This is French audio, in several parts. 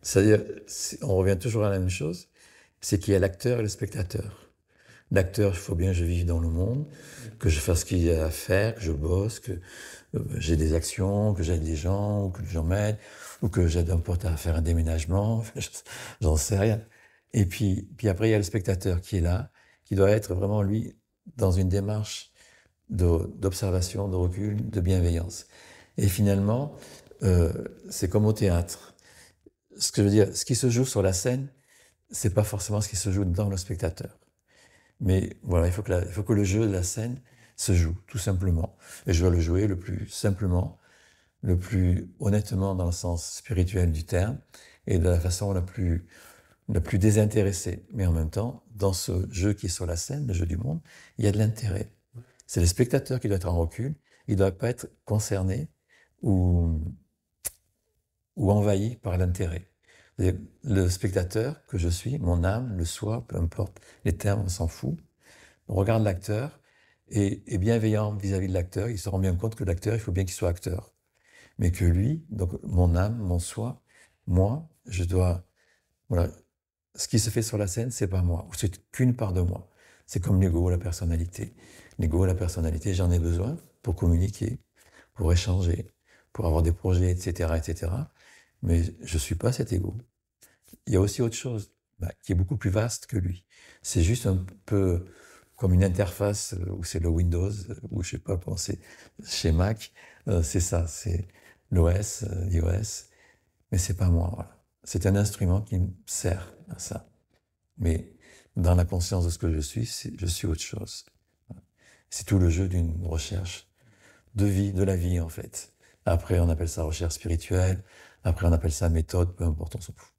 C'est-à-dire, on revient toujours à la même chose, c'est qu'il y a l'acteur et le spectateur. L'acteur, il faut bien que je vive dans le monde, que je fasse ce qu'il y a à faire, que je bosse, que j'ai des actions, que j'aide des gens, ou que les gens m'aident, ou que j'aide un pote à faire un déménagement, j'en sais rien. Et puis après, il y a le spectateur qui est là, qui doit être vraiment, lui, dans une démarche d'observation, de recul, de bienveillance. Et finalement, c'est comme au théâtre. Ce que je veux dire, ce qui se joue sur la scène, c'est pas forcément ce qui se joue dans le spectateur. Mais voilà, il faut que le jeu de la scène se joue, tout simplement. Et je dois le jouer le plus simplement, le plus honnêtement dans le sens spirituel du terme, et de la façon la plus désintéressée. Mais en même temps, dans ce jeu qui est sur la scène, le jeu du monde, il y a de l'intérêt. C'est le spectateur qui doit être en recul, il ne doit pas être concerné ou, ou envahi par l'intérêt. Le spectateur que je suis, mon âme, le soi, peu importe les termes, on s'en fout, on regarde l'acteur et est bienveillant vis-à-vis de l'acteur. Il se rend bien compte que l'acteur, il faut bien qu'il soit acteur. Mais que lui, donc mon âme, mon soi, moi, je dois... Voilà, ce qui se fait sur la scène, c'est pas moi. C'est qu'une part de moi. C'est comme l'ego, la personnalité. L'ego, la personnalité, j'en ai besoin pour communiquer, pour échanger, pour avoir des projets, etc., etc. Mais je suis pas cet ego. Il y a aussi autre chose qui est beaucoup plus vaste que lui. C'est juste un peu comme une interface où c'est le Windows, ou je sais pas comment c'est chez Mac. C'est ça, c'est l'OS, l'iOS. Mais c'est pas moi, voilà. C'est un instrument qui me sert à ça. Mais dans la conscience de ce que je suis autre chose. C'est tout le jeu d'une recherche de vie, de la vie en fait. Après, on appelle ça recherche spirituelle. Après, on appelle ça méthode, peu importe, on s'en fout.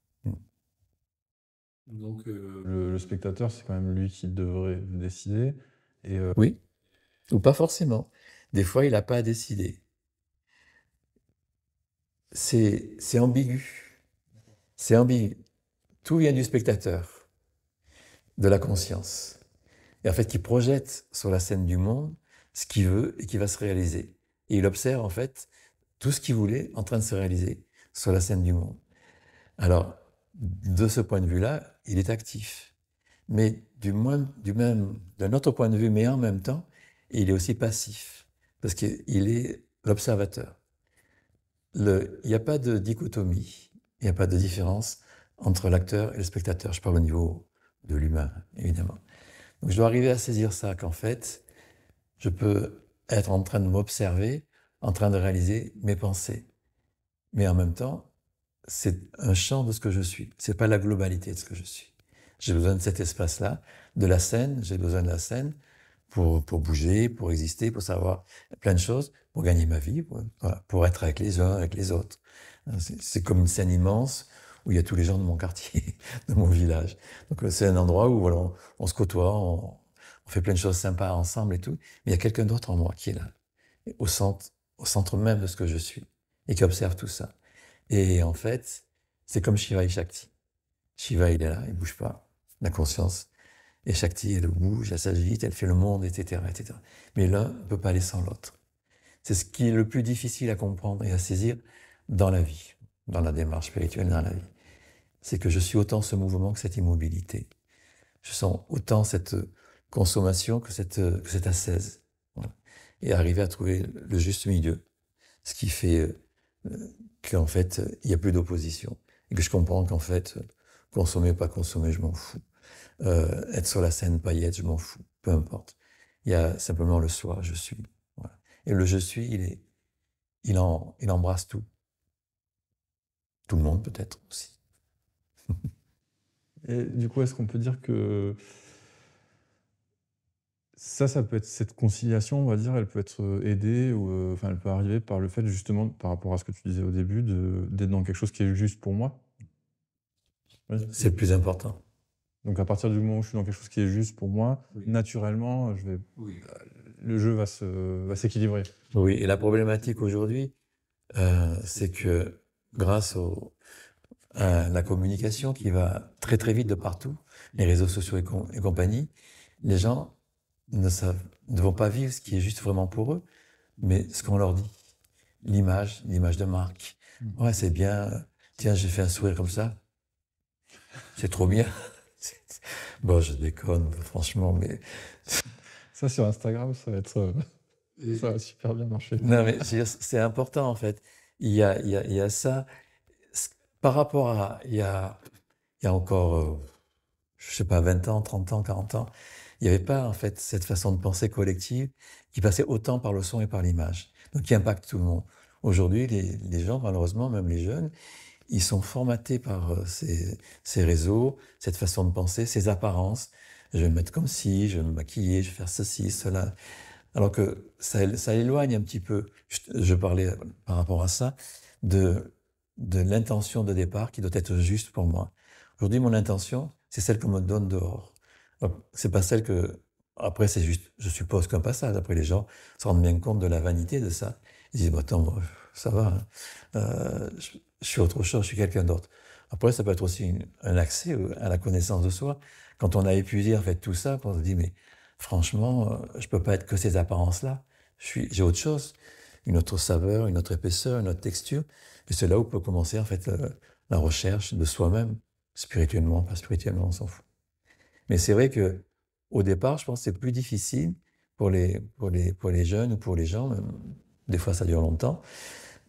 Donc le spectateur, c'est quand même lui qui devrait décider. Et Oui, ou pas forcément. Des fois, il n'a pas à décider. C'est ambigu. C'est ambigu. Tout vient du spectateur, de la conscience. Et en fait, qui projette sur la scène du monde ce qu'il veut et qui va se réaliser. Et il observe en fait tout ce qu'il voulait en train de se réaliser sur la scène du monde. Alors, de ce point de vue-là, il est actif. Mais d'un autre point de vue, mais en même temps, il est aussi passif. Parce qu'il est l'observateur. Il n'y a pas de dichotomie, il n'y a pas de différence entre l'acteur et le spectateur. Je parle au niveau de l'humain, évidemment. Donc je dois arriver à saisir ça, qu'en fait, je peux être en train de m'observer, en train de réaliser mes pensées. Mais en même temps, c'est un champ de ce que je suis. C'est pas la globalité de ce que je suis. J'ai besoin de cet espace-là, de la scène, j'ai besoin de la scène pour bouger, pour exister, pour savoir plein de choses, pour gagner ma vie, voilà, pour être avec les uns, avec les autres. C'est comme une scène immense où il y a tous les gens de mon quartier, de mon village. Donc c'est un endroit où voilà, on se côtoie, on fait plein de choses sympas ensemble et tout. Mais il y a quelqu'un d'autre en moi qui est là, au centre même de ce que je suis, et qui observe tout ça. Et en fait, c'est comme Shiva et Shakti. Shiva, il est là, il bouge pas, la conscience. Et Shakti, elle bouge, elle s'agite, elle fait le monde, etc., etc. Mais l'un ne peut pas aller sans l'autre. C'est ce qui est le plus difficile à comprendre et à saisir dans la vie, dans la démarche spirituelle, dans la vie. C'est que je suis autant ce mouvement que cette immobilité. Je sens autant cette consommation que cette ascèse. Voilà. Et arriver à trouver le juste milieu. Ce qui fait qu'en fait, il n'y a plus d'opposition. Et que je comprends qu'en fait, consommer, pas consommer, je m'en fous. Être sur la scène, pas y être, je m'en fous. Peu importe. Il y a simplement le soi, je suis. Voilà. Et le je suis, il embrasse tout. Tout le monde peut-être aussi. Et du coup, est-ce qu'on peut dire que ça peut être cette conciliation, on va dire, elle peut être aidée ou enfin, elle peut arriver par le fait justement, par rapport à ce que tu disais au début, d'être dans quelque chose qui est juste pour moi? Ouais. C'est le plus important. Donc à partir du moment où je suis dans quelque chose qui est juste pour moi, Oui. naturellement, le jeu va s'équilibrer. Oui, et la problématique aujourd'hui, c'est que grâce à la communication qui va très très vite de partout, les réseaux sociaux et compagnie, les gens ne vont pas vivre ce qui est juste vraiment pour eux, mais ce qu'on leur dit. L'image de marque. Ouais, c'est bien, Tiens, j'ai fait un sourire comme ça. C'est trop bien. Bon, je déconne, franchement, mais... Ça, sur Instagram, ça va être, ça va super bien marcher. Non, mais je veux dire, c'est important, en fait. Il y a ça. Par rapport à... il y a encore, je sais pas, 20 ans, 30 ans, 40 ans, il n'y avait pas, en fait, cette façon de penser collective qui passait autant par le son et par l'image, donc qui impacte tout le monde. Aujourd'hui, les gens, malheureusement, même les jeunes, ils sont formatés par ces réseaux, cette façon de penser, ces apparences. Je vais me mettre comme ci, je vais me maquiller, je vais faire ceci, cela. Alors que ça éloigne un petit peu, je parlais par rapport à ça, de, de l'intention de départ qui doit être juste pour moi. Aujourd'hui, mon intention, c'est celle qu'on me donne dehors. C'est pas celle que... Après, c'est juste, je suppose qu'un passage. Après, les gens se rendent bien compte de la vanité de ça. Ils disent, bah, attends, moi, ça va, hein. Je suis autre chose, je suis quelqu'un d'autre. Après, ça peut être aussi un accès à la connaissance de soi. Quand on a épuisé, en fait, tout ça, on se dit, mais franchement, je peux pas être que ces apparences-là. J'ai autre chose, une autre saveur, une autre épaisseur, une autre texture. Et c'est là où peut commencer, en fait, la recherche de soi-même. Spirituellement, pas spirituellement, on s'en fout. Mais c'est vrai que au départ, je pense que c'est plus difficile pour les jeunes ou pour les gens, même, des fois ça dure longtemps,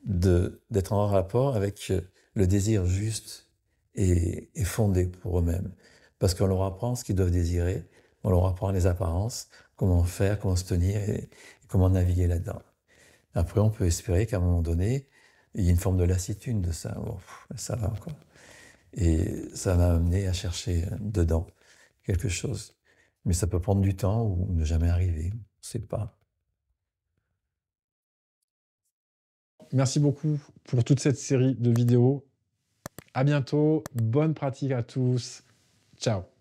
d'être en rapport avec le désir juste et fondé pour eux-mêmes. Parce qu'on leur apprend ce qu'ils doivent désirer, on leur apprend les apparences, comment faire, comment se tenir et comment naviguer là-dedans. Après, on peut espérer qu'à un moment donné, il y ait une forme de lassitude de ça. Bon, ça va, quoi. Et ça m'a amené à chercher dedans quelque chose. Mais ça peut prendre du temps ou ne jamais arriver. On ne sait pas. Merci beaucoup pour toute cette série de vidéos. À bientôt. Bonne pratique à tous. Ciao.